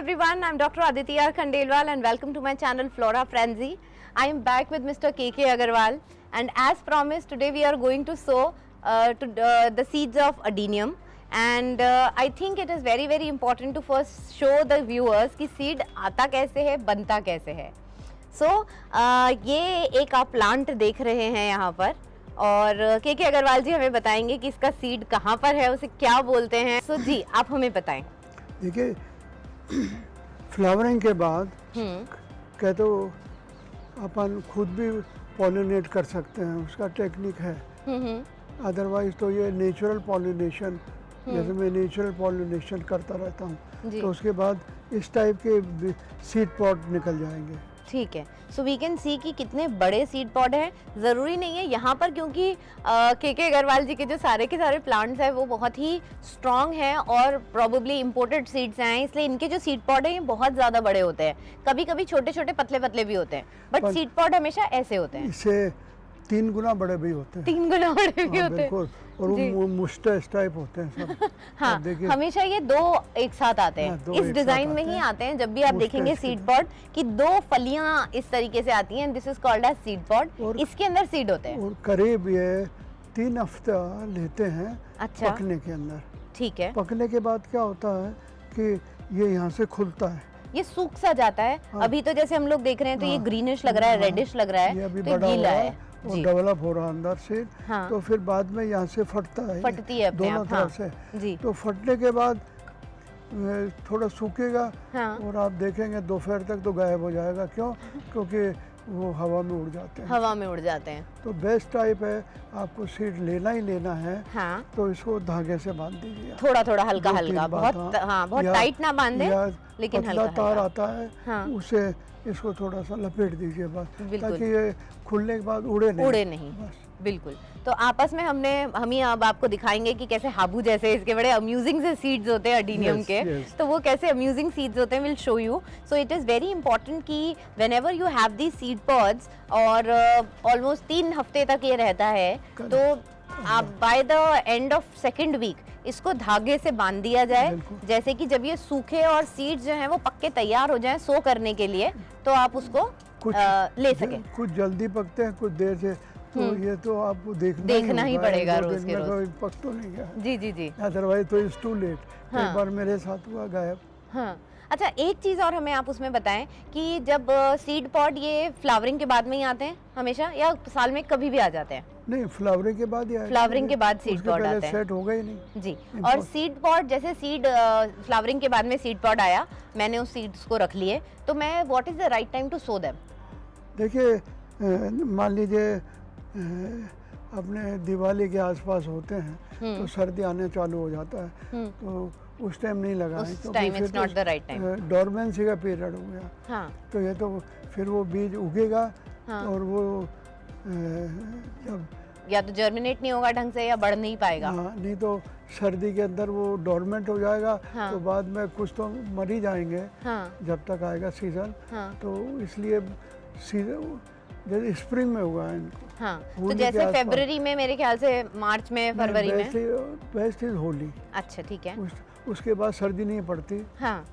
everyone, I'm Dr. Aditya Khandelwal and welcome to my channel Flora Frenzy. I am back with Mr. KK Agarwal and as promised today we are going to sow the seeds of adenium and I think it is very important to first show the viewers कि seed आता कैसे है, बनता कैसे है. So ये एक आप प्लांट देख रहे हैं यहाँ पर और केके अग्रवाल जी हमें बताएंगे कि इसका सीड कहाँ पर है, उसे क्या बोलते हैं. So जी आप हमें बताएं. देखिए फ्लावरिंग के बाद कहते तो अपन खुद भी पॉलिनेट कर सकते हैं, उसका टेक्निक है. अदरवाइज तो ये नेचुरल पॉलिनेशन, जैसे मैं नेचुरल पॉलिनेशन करता रहता हूँ तो उसके बाद इस टाइप के सीड पॉट निकल जाएंगे. ठीक है. सो वी कैन सी कि कितने बड़े सीड पॉट हैं. ज़रूरी नहीं है यहाँ पर क्योंकि केके अग्रवाल जी के जो सारे के सारे प्लांट्स हैं वो बहुत ही स्ट्रॉन्ग हैं और प्रॉबेबली इंपोर्टेड सीड्स हैं, इसलिए इनके जो सीड पॉट हैं ये बहुत ज़्यादा बड़े होते हैं. कभी कभी छोटे छोटे पतले पतले भी होते हैं बट सीड पॉट हमेशा ऐसे होते हैं. इससे 3 गुना बड़े भी होते हैं. 3 गुना बड़े भी होते हैं और वो मुस्टैच टाइप होते हैं सब. हाँ, हमेशा ये 2 एक साथ आते हैं. हाँ, इस डिजाइन में ही आते हैं. जब भी आप देखेंगे सीड पॉट कि 2 फलियां इस तरीके से आती हैं. This is called as seed pot. इसके अंदर सीड होते हैं और करीब ये 3 हफ्ता लेते हैं. अच्छा. पकने के अंदर. ठीक है. पकने के बाद क्या होता है कि ये यहाँ से खुलता है, ये सूख सा जाता है. हाँ. अभी तो जैसे हम लोग देख रहे हैं तो ये ग्रीनिश लग रहा है, रेडिश लग रहा है, ये तो गीला है और डेवलप हो रहा है अंदर से. हाँ. तो फिर बाद में यहाँ से फटता है, फटती है दोनों तरफ से. जी. तो फटने के बाद थोड़ा सूखेगा. हाँ. और आप देखेंगे दोपहर तक तो गायब हो जाएगा. क्यों? क्योंकि वो हवा में उड़ जाते हैं. हवा में उड़ जाते हैं. तो बेस्ट टाइप है, आपको सीड लेना ही लेना है. हाँ. तो इसको धागे से बांध दीजिए. थोड़ा थोड़ा हल्का हल्का, बहुत हाँ बहुत टाइट ना बांधे, लेकिन हल्का तार आता है. हाँ. उसे इसको थोड़ा सा लपेट दीजिए बस, ताकि ये खुलने के बाद उड़े नहीं. बस. बिल्कुल. तो आपस में हम ही अब आपको दिखाएंगे कि कैसे हाबू जैसे इसके बड़े अम्यूजिंग से सीड्स होते हैं अडीनियम के. तो वो कैसे अम्यूजिंग सीड्स होते हैं will show you. So it is very important कि whenever you have the seed pods और ऑलमोस्ट 3 हफ्ते तक ये रहता है, तो आप by the end of 2nd week इसको धागे से बांध दिया जाए. जैसे कि जब ये सूखे और सीड्स जो हैं वो पक्के तैयार हो जाएं सो करने के लिए, तो आप उसको ले सकें. कुछ जल्दी पकते हैं, कुछ देर से. तो ये तो आपको देखना ही पड़ेगा रोज के रोज. पक तो नहीं गया. जी. अदरवाइज तो इट्स टू लेट. एक बार मेरे साथ हुआ, गायब. हाँ. अच्छा, एक चीज़ और हमें आप उसमें बताएं कि जब सीड पॉड ये फ्लावरिंग के बाद में ही आते हैं हमेशा, या साल में कभी भी आ जाते हैं? नहीं, फ्लावरिंग के बाद ही आए. फ्लावरिंग के बाद सीड पॉड आते हैं. सेट हो गए नहीं. जी. और सीड पॉड जैसे सीड फ्लावरिंग के बाद में सीड पॉड आया, मैंने उस सीड्स को रख लिए, तो मैं what is the right time to sow them? देखिए, मान लीजिए अपने दिवाली के आसपास होते हैं तो सर्दी आने चालू हो जाता है, तो उस टाइम नहीं लगाएं. तो time it's not the right time. Dormancy का पीरियड हो गया. हाँ. तो ये तो फिर वो बीज उगेगा. हाँ. और वो जब या तो जर्मिनेट नहीं होगा ढंग से या बढ़ नहीं पाएगा. हाँ, नहीं तो सर्दी के अंदर वो डोरमेंट हो जाएगा. हाँ. तो बाद में कुछ तो मर ही जाएंगे. हाँ. जब तक आएगा सीजन. हाँ. तो इसलिए सीजन जैसे स्प्रिंग में हुआ है इनको. हाँ. तो जैसे फरवरी में, मेरे ख्याल से मार्च में, फरवरी में बेस्ट इज होली. अच्छा, ठीक है. उसके बाद सर्दी नहीं पड़ती. हाँ.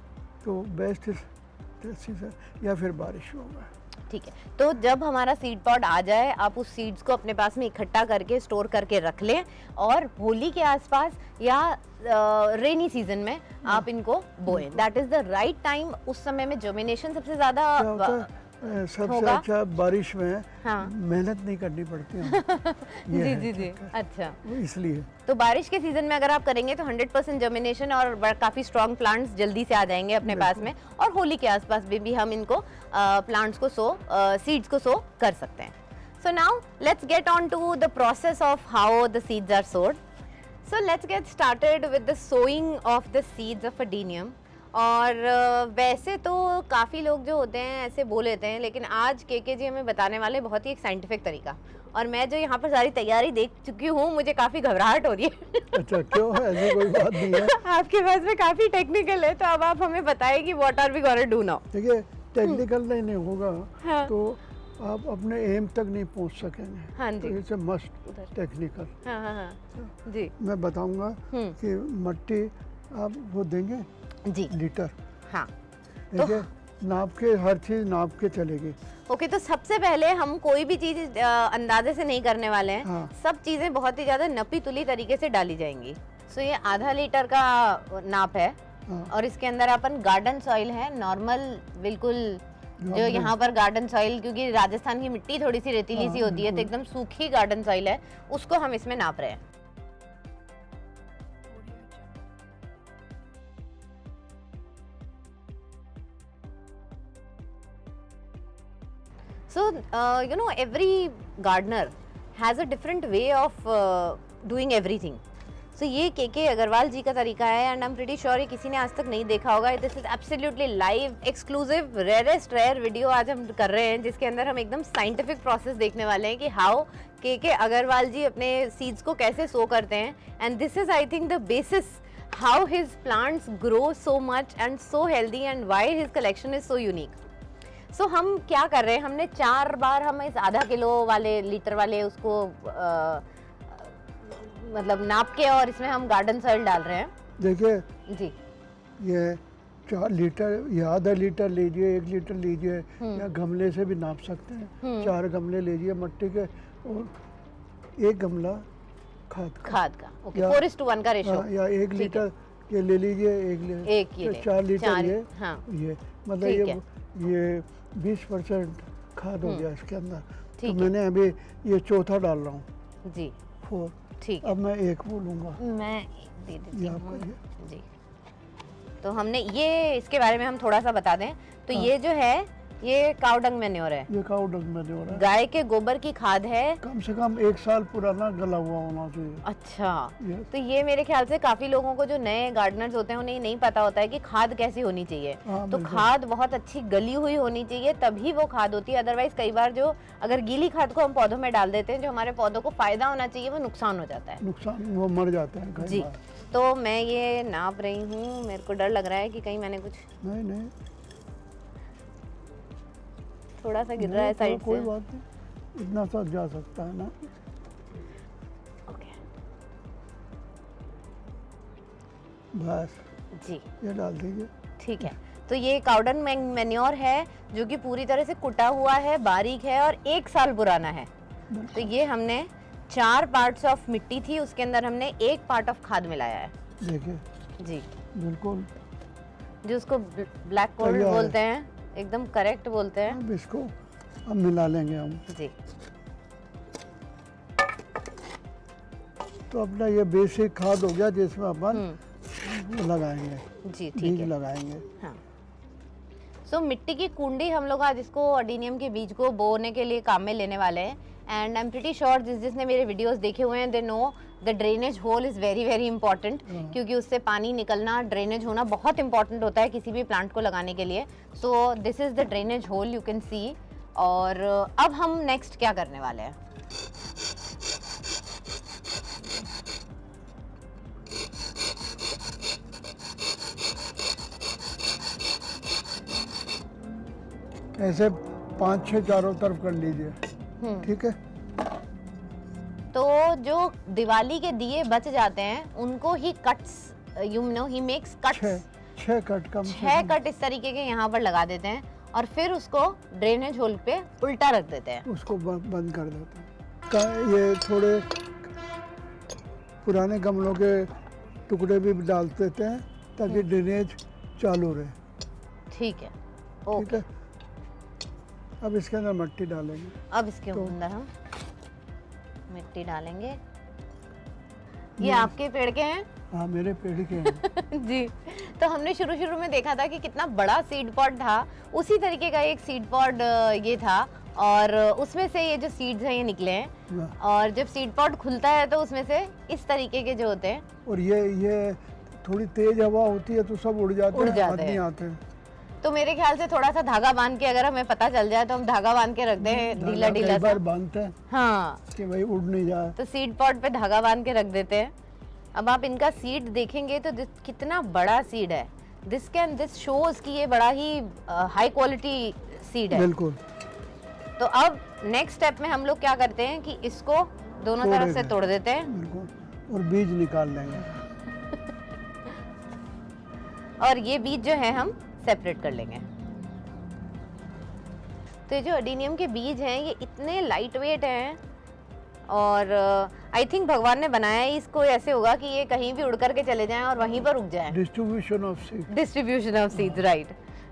तो बेस्ट इज सीजन या फिर बारिश होगा. ठीक है. तो जब हमारा सीड पॉड आ जाए, आप उस सीड्स को अपने पास में इकट्ठा करके स्टोर करके रख लें और होली के आसपास या रेनी सीजन में आप इनको बोएं. That is the right time. उस समय में जर्मिनेशन सबसे ज्यादा सबसे अच्छा बारिश में. हाँ. मेहनत नहीं करनी पड़ती है. जी. अच्छा, इसलिए तो बारिश के सीजन में अगर आप करेंगे तो 100% जर्मिनेशन और काफी स्ट्रॉन्ग प्लांट्स जल्दी से आ जाएंगे अपने पास में. और होली के आसपास भी हम इनको प्लांट्स को सीड्स को सो कर सकते हैं. So now let's get on to the process of how the seeds are sowed. So let's get started with the sowing of the seeds of adenium. और वैसे तो काफ़ी लोग जो होते हैं ऐसे बोल लेते हैं, लेकिन आज केके जी हमें बताने वाले बहुत ही एक साइंटिफिक तरीका. और मैं जो यहाँ पर सारी तैयारी देख चुकी हूँ, मुझे काफ़ी घबराहट हो रही है. अच्छा, क्यों? ऐसी कोई बात नहीं है. आपके पास में काफ़ी टेक्निकल है, तो अब आप हमें बताइए कि what are we gonna do now. देखिए, टेक्निकल नहीं होगा. हाँ. तो आप अपने एम तक नहीं पहुँच सकेंगे. हाँ जी. तो इट्स मस्ट टेक्निकल. हाँ. जी. मैं बताऊँगा कि मट्टी आप वो देंगे जी लीटर. हाँ. देखिए नाप के, हर चीज नाप के चलेगी। ओके, तो सबसे पहले हम कोई भी चीज अंदाजे से नहीं करने वाले हैं। हाँ। सब चीजें बहुत ही ज्यादा नपी तुली तरीके से डाली जाएंगी। सो ये आधा लीटर का नाप है। हाँ। और इसके अंदर अपन गार्डन सॉइल है, नॉर्मल बिल्कुल जो नॉर्मल। यहाँ पर गार्डन सॉइल, क्योंकि राजस्थान की मिट्टी थोड़ी सी रेतीली सी हाँ, होती है, तो बिल्कुल। एकदम सूखी गार्डन सॉइल है, उसको हम इसमें नाप रहे हैं। So, you know, every gardener has a different way of doing everything. So, ये के अग्रवाल जी का तरीका है, and I am pretty sure ये किसी ने आज तक नहीं देखा होगा। This is absolutely live, exclusive, rarest rare video आज हम कर रहे हैं, जिसके अंदर हम एकदम साइंटिफिक प्रोसेस देखने वाले हैं कि हाउ के अग्रवाल जी अपने सीड्स को कैसे सो करते हैं। And this is I think the basis how his plants grow so much and so healthy, and why his collection is so unique. So हम क्या कर रहे हैं, हमने 4 बार हम इस आधा किलो वाले, लीटर वाले उसको मतलब नाप के, और इसमें हम गार्डन सॉइल डाल रहे हैं। देखिए जी, ये 4 लीटर या आधा लीटर लीजिए, 1 लीटर लीजिए, या गमले से भी नाप सकते हैं। 4 गमले लीजिए मिट्टी के, और 1 गमला खाद का। ओके, 4:1 का रेशो। या 1 लीटर ये ले लीजिए, एक ये ले। 4 लीटर ये, हाँ। ये मतलब ये 20% खाद हो गया इसके अंदर। तो मैंने अभी ये चौथा डाल रहा हूँ जी, 4। ठीक अब मैं 1 बोलूँगा, मैं एक दे देती ये हूँ आपका ये। जी। तो हमने ये, इसके बारे में हम थोड़ा सा बता दें तो ये जो है ये काऊ डंग मैन्योर है, ये काऊ डंग मैन्योर है, गाय के गोबर की खाद है। कम से कम 1 साल पुराना गला हुआ होना चाहिए। अच्छा, ये तो ये मेरे ख्याल से काफी लोगों को, जो नए गार्डनर्स होते हैं, उन्हें नहीं पता होता है कि खाद कैसी होनी चाहिए। हाँ, तो बिल्कुल। खाद बहुत अच्छी गली हुई होनी चाहिए, तभी वो खाद होती है। अदरवाइज कई बार जो अगर गीली खाद को हम पौधों में डाल देते हैं, जो हमारे पौधों को फायदा होना चाहिए वो नुकसान हो जाता है। नुकसान, वो मर जाते हैं कई जी, बार। तो मैं ये नाप रही हूँ। मेरे को डर लग रहा है कि कहीं मैंने कुछ नहीं थोड़ा सा गिर रहा है साइड कोई से। बात नहीं, इतना सा जा सकता है ना। ओके बस जी, ये डाल दीजिए। ठीक है। तो ये काउडन मैन्योर है, जो कि पूरी तरह से कुटा हुआ है, बारीक है और 1 साल पुराना है। तो ये हमने 4 पार्ट्स ऑफ मिट्टी थी, उसके अंदर हमने 1 पार्ट ऑफ खाद मिलाया है। देखिए जी, बिल्कुल, जो उसको ब्लैक कोल्ड तैयार है। बोलते हैं, एकदम करेक्ट बोलते हैं। अब इसको अब मिला लेंगे हम। जी, तो अपना ये बेसिक खाद हो गया, जिसमें अपन लगाएंगे, जी, ठीक बीज है। लगाएंगे। हाँ, सो मिट्टी की कुंडी हम लोग आज इसको अडीनियम के बीज को बोने के लिए काम में लेने वाले हैं। And I am pretty sure जिसने मेरे वीडियोस देखे हुए हैं, they know the drainage whole is very very important, क्योंकि उससे पानी निकलना, ड्रेनेज होना बहुत इंपॉर्टेंट होता है किसी भी प्लांट को लगाने के लिए। So this is the drainage whole, you can see. और अब हम नेक्स्ट क्या करने वाले हैं, ऐसे 5-6 चारों तरफ कर लीजिए, ठीक है। तो जो दिवाली के दिए बच जाते हैं उनको he cuts, you know, he makes cuts, 6 cut कम से 6 कम। कट इस तरीके के यहाँ पर लगा देते हैं, और फिर उसको ड्रेनेज होल पे उल्टा रख देते हैं। उसको बंद कर देते हैं। ये थोड़े पुराने गमलों के टुकड़े भी डाल देते हैं, ताकि ड्रेनेज चालू रहे। ठीक है, ठीक ओके। है। अब इसके अंदर मिट्टी डालेंगे। अब इसके तो- अंदर हम मिट्टी डालेंगे। ये आपके पेड़ के हैं? हाँ, मेरे पेड़ के हैं। जी। तो हमने शुरू में देखा था कि कितना बड़ा सीड पॉड था, उसी तरीके का एक सीड पॉड ये था, और उसमें से ये जो सीड्स हैं ये निकले हैं। वाह। और जब सीड पॉड खुलता है तो उसमें से इस तरीके के जो होते हैं, और ये थोड़ी तेज हवा होती है तो सब उड़ जाते उड़ हैं, जाते हाथ नहीं हैं। आते हैं। तो मेरे ख्याल से थोड़ा सा धागा बांध के अगर हमें पता चल जाए तो हम धागा बांध के रखते हैं, ढीला कई ढीला सा। बार बांधते हैं हाँ, कि भाई उड़ नहीं जाए। तो सीड पॉड पे धागा बांध के रख देते हैं। अब आप इनका सीड देखेंगे तो कितना बड़ा सीड है। दिस शोज कि ये बड़ा ही हाई क्वालिटी सीड है। बिल्कुल। तो अब नेक्स्ट स्टेप में हम लोग क्या करते हैं कि इसको दोनों तोड़ तरफ से देते तोड़ देते हैं, बिल्कुल, और बीज निकाल लेंगे। और ये बीज जो है हम सेपरेट कर लेंगे। तो ये जो अडीनियम के बीज हैं ये इतने लाइट वेट हैं और आई थिंक भगवान ने बनाया ही इसको ऐसे होगा कि ये कहीं भी उड़ करके चले जाएं और वहीं पर रुक जाएं। Distribution of seed, distribution of seeds, right.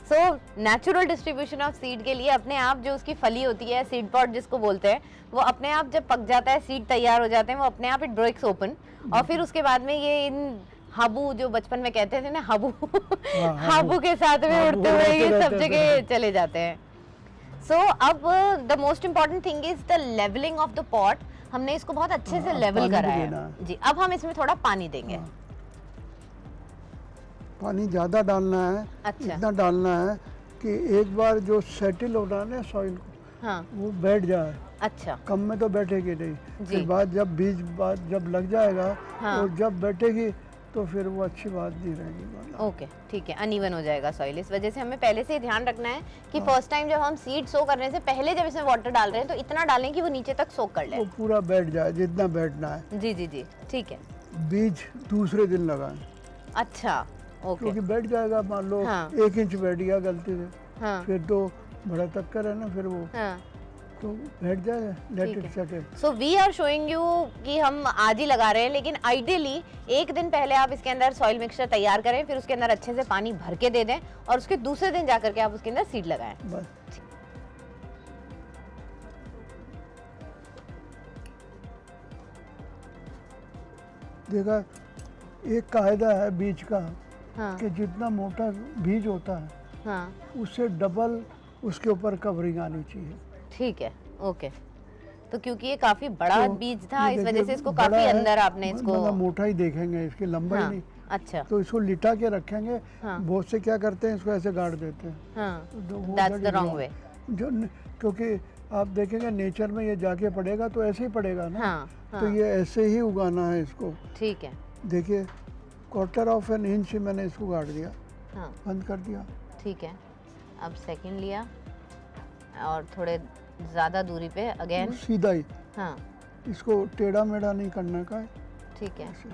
So natural distribution of seed के लिए अपने आप जो उसकी फली होती है, सीड पॉड जिसको बोलते हैं, वो अपने आप जब पक जाता है, सीड तैयार हो जाते हैं, वो अपने आप इट ब्रेक्स ओपन और फिर उसके बाद में ये इन हाबू, जो बचपन में कहते थे ना हाबू, हाबू के साथ में उड़ते हुए ये सब जगह चले जाते हैं। सो अब the most important thing is the levelling of the pot. हमने इसको बहुत अच्छे से लेवल करा है जी। अब हम इसमें थोड़ा पानी देंगे। पानी ज़्यादा डालना है। अच्छा। इतना डालना है कि एक बार जो सेटल होना है ना सॉइल को, हाँ, वो बैठ जाए। अच्छा। कम में तो बैठेगी नहीं, जी। फिर बाद जब बीज बाद जब लग जाएगा, हाँ। और जब बैठेगी तो फिर वो अच्छी बात नहीं रहेगी। ओके, ठीक है, अनइवन हो जाएगा सॉइल। इस वजह से हमें पहले से ही ध्यान रखना है कि फर्स्ट टाइम जब हम सीड सो करने से पहले जब इसमें वाटर डाल रहे हैं तो इतना डालें कि वो नीचे तक सोक कर ले। वो पूरा बैठ जाए जितना बैठना है। जी जी जी, ठीक है। बीज दूसरे दिन लगाएं। अच्छा, ओके। क्योंकि बैठ जाएगा, मान लो हाँ। 1 इंच बैठ गया गलती से, हाँ, फिर तो बड़ा तक्कर है ना, फिर वो हाँ, तो बैठ जाएगा। लेट ठीक it settle. So we are showing you कि हम आज ही लगा रहे हैं, लेकिन आइडियली एक दिन पहले आप इसके अंदर सॉइल मिक्सचर तैयार करें, फिर उसके अंदर अच्छे से पानी भर के दे दें और उसके दूसरे दिन जाकर के आप उसके अंदर सीड लगाएं। बस देखा, एक कायदा है बीज का, हाँ, कि जितना मोटा बीज होता है हाँ, उससे डबल उसके ऊपर कवरिंग आनी चाहिए। ठीक है, ओके। तो क्योंकि ये काफी बड़ा तो बीज था, ये इस वजह देखिए से इसको बड़ा काफी है, अंदर आपने इसको, मतलब मोटा ही देखेंगे, इसकी लंबाई हाँ, नहीं। अच्छा, तो इसको लिटा के रखेंगे। हाँ, बहुत से क्या करते हैं, इसको ऐसे गाड़ देते हैं। हाँ, तो वो that's that the is wrong wrong। वे। क्योंकि आप देखेंगे नेचर में ये जाके पड़ेगा तो ऐसे ही पड़ेगा ना। हाँ, तो हाँ, ये ऐसे ही उगाना है इसको। ठीक है, देखिए, 1/4 इंच ही मैंने इसको गाड़ दिया, हाँ, बंद कर दिया। ठीक है। अब सेकंड लिया और थोड़े ज़्यादा दूरी पे अगेन, सीधा ही, हाँ, इसको टेढ़ा मेढ़ा नहीं करने का है। ठीक है, ऐसे।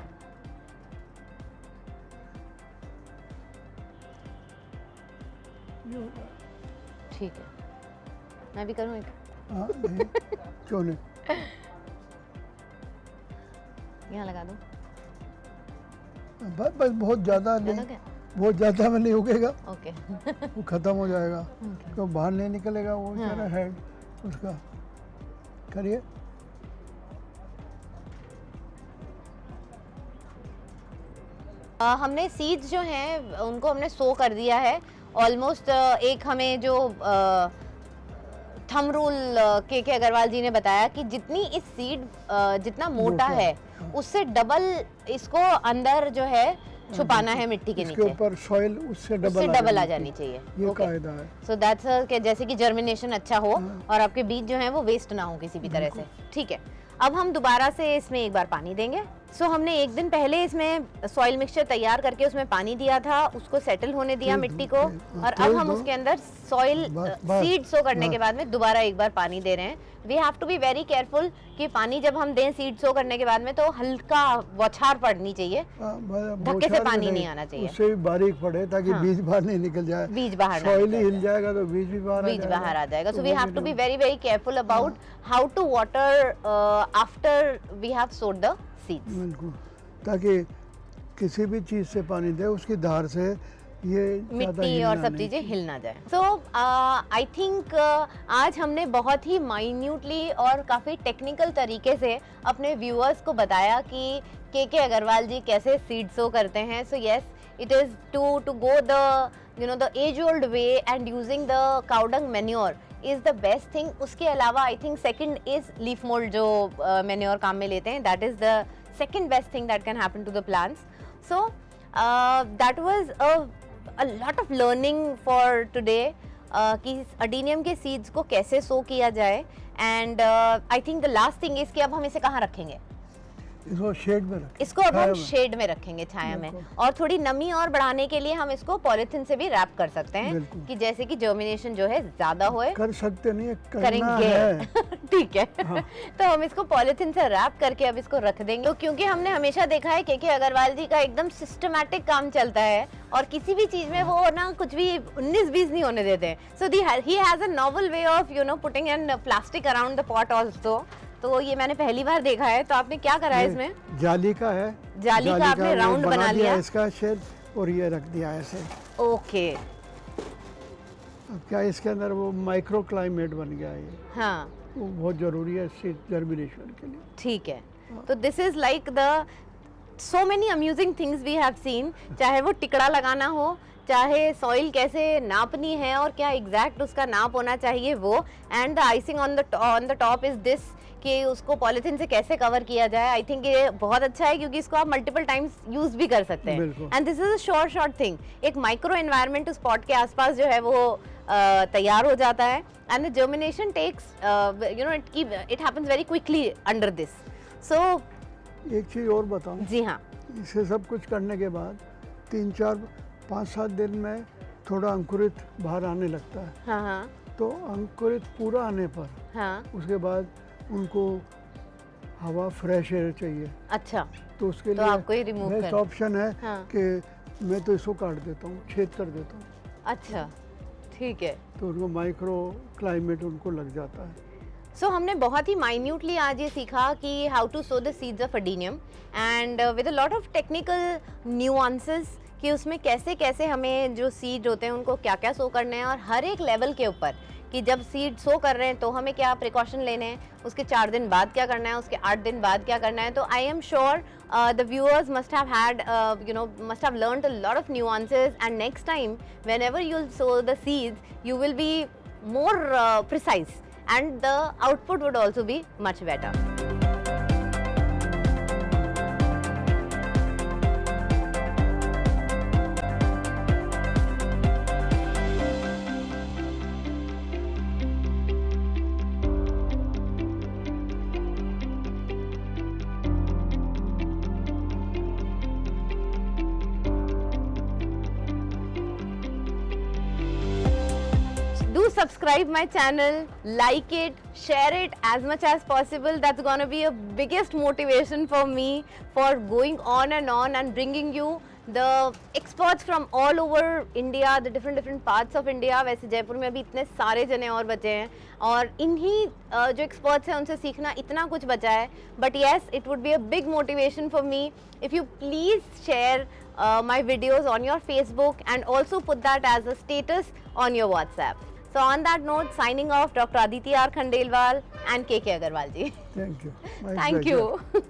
ये हो गया। ठीक है। मैं भी करूँ एक? हाँ, नहीं, क्यों नहीं। यहाँ लगा दूँ? बस बस बहुत ज़्यादा ज़्यादा नहीं, क्या? बहुत ज़्यादा में नहीं उगेगा, ओके। वो ख़त्म हो जाएगा। ओके। तो बाहर नहीं निकलेगा वो हाँ। सारा हेड उसका। करिए। हमने सीड्स जो हैं उनको हमने सो कर दिया है ऑलमोस्ट। एक हमें जो थंब रूल के अग्रवाल जी ने बताया कि जितनी इस सीड जितना मोटा है हाँ। उससे डबल इसको अंदर जो है छुपाना है मिट्टी के इसके नीचे, ऊपर सॉइल उससे उससे डबल डबल आ जानी चाहिए। ये ओके, कायदा है। सो दैट्स कि जैसे कि जर्मिनेशन अच्छा हो हाँ। और आपके बीज जो हैं वो वेस्ट ना हो किसी भी तरह से। ठीक है, अब हम दोबारा से इसमें एक बार पानी देंगे। सो हमने एक दिन पहले इसमें सॉइल मिक्सचर तैयार करके उसमें पानी दिया था, उसको सेटल होने दिया तेल मिट्टी दो, को, तेल, और तेल अब हम दो। उसके अंदर सॉइल बस, सीड सो करने के बस। बाद में दोबारा एक बार पानी दे रहे हैं। We have to be very careful कि पानी जब हम दें सीड सो करने के बाद में तो हल्का बौछार पड़नी चाहिए, धक्के से पानी नहीं आना चाहिए। उससे भी बारीक पड़े ताकि हाँ। बीज बाहर नहीं निकल जाए। बीज बाहर ना सॉइल निकल ही जाए। हिल जाएगा तो बीज भी बाहर बीज बाहर आ जाएगा। तो सो वी वो हैव भी टू बी नहीं- very very careful about how to water after we have sowed the seeds. बिल्कुल, ताकि किसी भी चीज़ से पानी दे उसकी धार से ये ज़्यादा मिट्टी और हिलना सब नहीं। चीज़ें हिल ना जाए। सो आई थिंक आज हमने बहुत ही माइन्यूटली और काफ़ी टेक्निकल तरीके से अपने व्यूअर्स को बताया कि के अग्रवाल जी कैसे सीड सो करते हैं। So yes, it is to go the age old way and using the cow dung manure is the best thing. उसके अलावा I think second is leaf mould जो मैन्योर काम में लेते हैं, that is the second best thing that can happen to the plants. So that was a lot of learning for today कि अडीनियम के seeds को कैसे सो किया जाए। And I think the last thing is कि अब हम इसे कहाँ रखेंगे? इसको शेड में रखें, इसको अब छाया हम में। शेड में रखेंगे, छाया में। बिल्कुल। और थोड़ी नमी और बढ़ाने के लिए हम इसको पॉलिथीन से भी रैप कर सकते हैं बिल्कुल। कि जैसे कि जर्मिनेशन जो है ज्यादा होए। कर सकते नहीं है, करना करेंगे है। ठीक है। हाँ। तो हम इसको पॉलिथीन से रैप करके अब इसको रख देंगे, तो क्योंकि हमने हमेशा देखा है के अग्रवाल जी का एकदम सिस्टमैटिक काम चलता है और किसी भी चीज में वो ना कुछ भी 19-20 नहीं होने देते हैं। So he has a novel way of putting an plastic around the pot also. तो ये मैंने पहली बार देखा है। तो आपने क्या करा है इसमें? जाली का है, जाली का आपने वो राउंड बना लिया। इसका शेड और ये रख दिया ऐसे। ओके। अब क्या इसके अंदर वो माइक्रो क्लाइमेट बन गया है ये, हाँ वो बहुत जरूरी है सीड जर्मिनेशन के लिए। ठीक है। तो this is like the so many amusing things we have seen, चाहे वो टिकड़ा लगाना हो, चाहे सॉइल कैसे नापनी है और क्या एग्जैक्ट उसका नाप होना चाहिए वो, and the icing on the top is this कि उसको पॉलिथीन से कैसे कवर किया जाए। आई थिंक ये बहुत अच्छा है क्योंकि इसको आप मल्टीपल टाइम्स यूज भी कर सकते हैं। बिल्कुल। And this is a short thing. एक माइक्रो एनवायरनमेंट उस पॉट के आसपास जो है वो तैयार हो जाता है। And the germination takes it happens very quickly under this. So एक चीज़ और बताऊं, जी हाँ। इसे सब कुछ करने के बाद 3-4-5-7 दिन में थोड़ा अंकुरित बाहर आने लगता है। हाँ हाँ तो अंकुरित पूरा आने पर हाँ। उसके बाद उनको हवा फ्रेश एयर चाहिए, अच्छा, तो उसके तो लिए आपको ही remove बेस्ट करना। ऑप्शन है हाँ। कि मैं तो इसको काट देता हूँ, छेद कर देता हूँ, अच्छा ठीक है। तो उनको माइक्रो क्लाइमेट उनको लग जाता है। सो हमने बहुत ही माइन्यूटली आज ये सीखा कि how to sow the seeds of adenium and with a lot of technical nuances कि उसमें कैसे कैसे हमें जो सीड होते हैं उनको क्या क्या सो करने हैं, और हर एक लेवल के ऊपर कि जब सीड सो कर रहे हैं तो हमें क्या प्रिकॉशन लेने हैं, उसके 4 दिन बाद क्या करना है, उसके 8 दिन बाद क्या करना है। तो I am sure the viewers must have learned a lot of nuances, and next time whenever you'll sow the seeds you will be more precise and the output would also be much better. Do subscribe my channel, like it, share it as much as possible. That's gonna be a biggest motivation for me for going on and bringing you the experts from all over India, the different parts of India. वैसे जयपुर में अभी इतने सारे जने और बचे हैं और इन्हीं जो experts हैं उनसे सीखना इतना कुछ बचा है. But yes, it would be a big motivation for me if you please share my videos on your Facebook and also put that as a status on your WhatsApp. So on that note, signing off, Dr. Aditi R. Khandelwal and KK Agarwal ji. Thank you. Thank you.